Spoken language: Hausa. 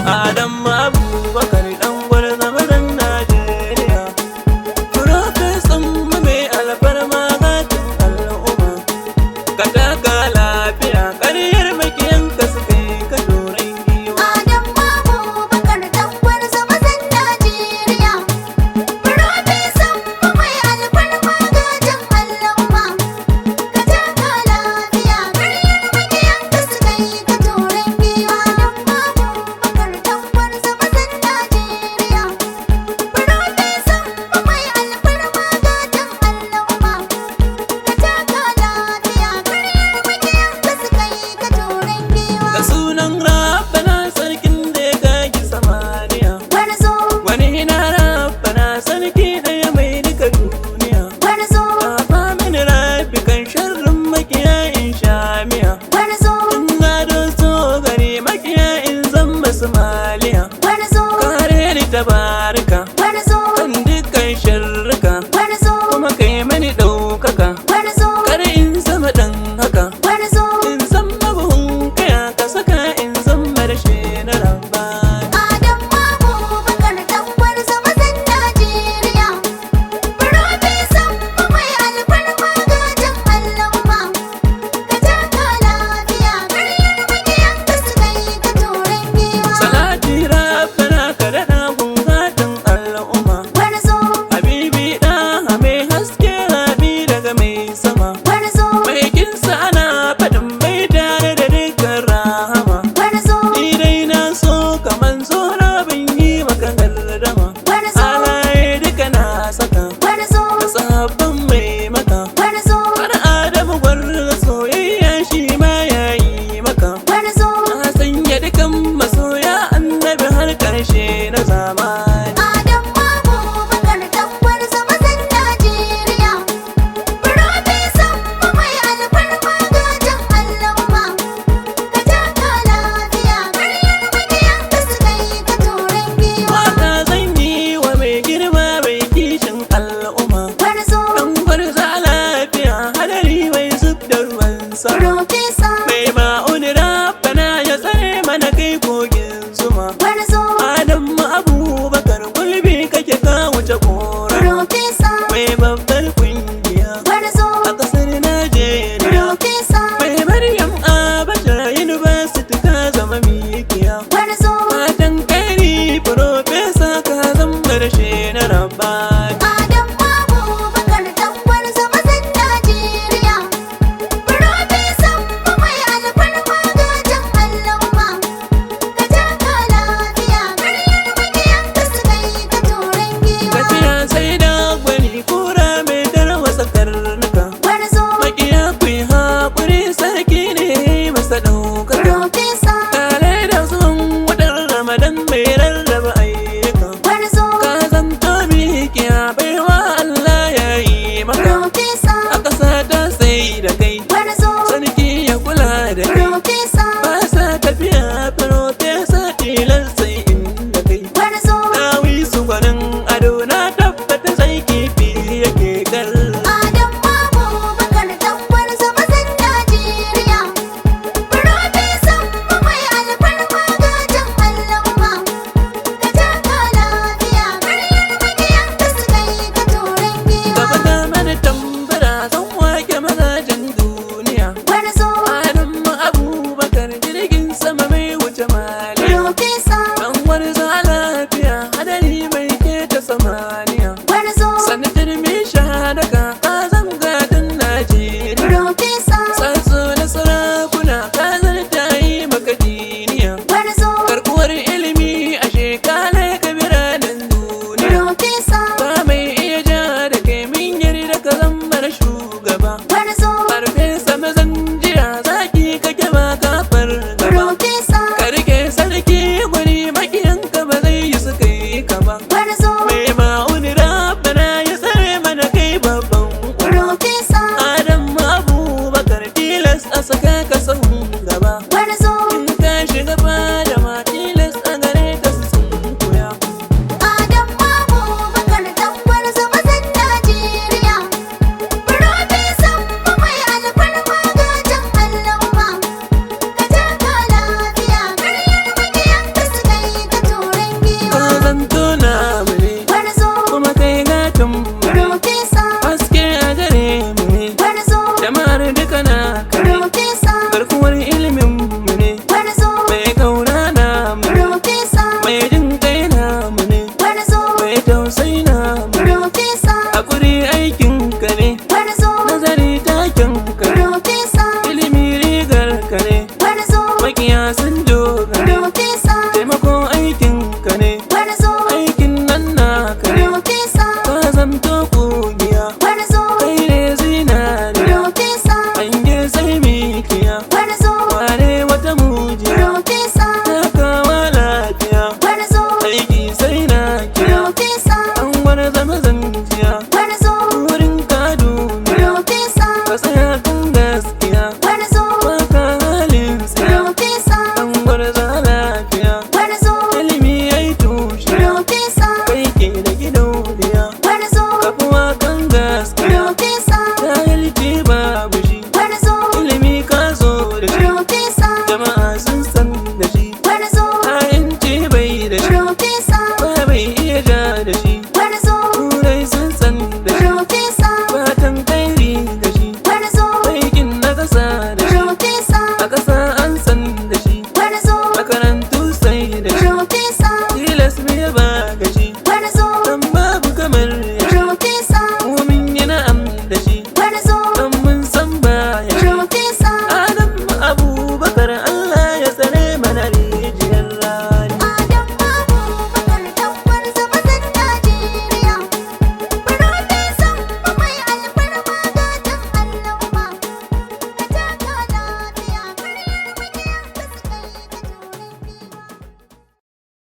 Adamu Abubakar dan gwarzo mazan Najeriya, Profesan mu mai alfarma gatan al'umma, ka taka lafiya ƙaryar makiyanka suka yi ka doron giwa. Adamu Abubakar dan gwarzo mazan Najeriya, Profesan mu mai alfarma gatan al'umma, ka taka lafiya ƙaryar makiyanka suka yi ka doron giwa. Tabarika kan dukkan sharrika kuma kai mani ɗaukaka kar in zama ɗan haka in zama buhun kaya ka saka in zama rashe na ramba. Adamu Abubakar dan gwarzo mazan Najeriya, Profesan mu mai alfarma gatan al'umma, ka taka lafiya ƙaryar makiyanka suka yi ka doron giwa. Salati rabbana ka daɗa gungatan al'umma, habibi ɗaha mai haske rabi daga mai sama, mai kinsa ana faɗin bai tare da dukkan rahama. Ni dai na so kaman so rabin yi maka gardama, halaye duka na saka da sahabban mai maka, har Adamu gwarzo soyayya shi ma ya yi maka. Na sanya dukan masoya annabi har ƙarshe na zamani. Adamu Abubakar dan gwarzo mazan Najeriya, Profesan mu mai alfarma gatan al'umma, ka taka lafiya ƙaryar makiyanka suka yi ka doron giwa. Waka zan yi wa mai girma mai kishin al'umma, dan gwarzo lafiya hadari mai zub da ruwan sama, Profesa, mai ma'uni rabbana ya tsare mana kai kogin zuma. Adamu Abubakar gulbi kake ka wuce kora, Profesa, mai babbar kungiya a ƙasar Najeriya, Profesa, mai Maryam Abacha University ka zama mikiya. Fatan kairi Profesa ka zama rashe na rabbani. Adamu Abubakar dan gwarzo mazan Najeriya, Profesan mu mai alfarma gatan al'umma, ka taka lafiya ƙaryar makiyanka suka yi ka doron giwa. Tafiya sai da gwani kura mai tarwasa karnuka, makiya ku yi haƙuri sarki ne masa ɗaukaka. Profesa, Tare da zuwan watan Ramadan mai rarraba ayyuka, ka zanto mikiya baiwa Allah ya yi maka. Profesa, A ƙasa ta sai da kai, sarki ya kula da kai, Profesa, ba sa tafiya Profesa tilar sai inda kai. Dawi su gwanin ado na tabbata sai kifi yake kalla. Adamu Abubakar dan gwarzo mazan Najeriya, Profesan mu mai alfarma gatan al'umma, ka taka lafiya ƙaryar makiyanka suka yi ka doron giwa. Gaba ta mana tambara zan wake mazajen duniya, Adamu Abubakar jirgin sama mai wuce makiya sun dogara. Rufe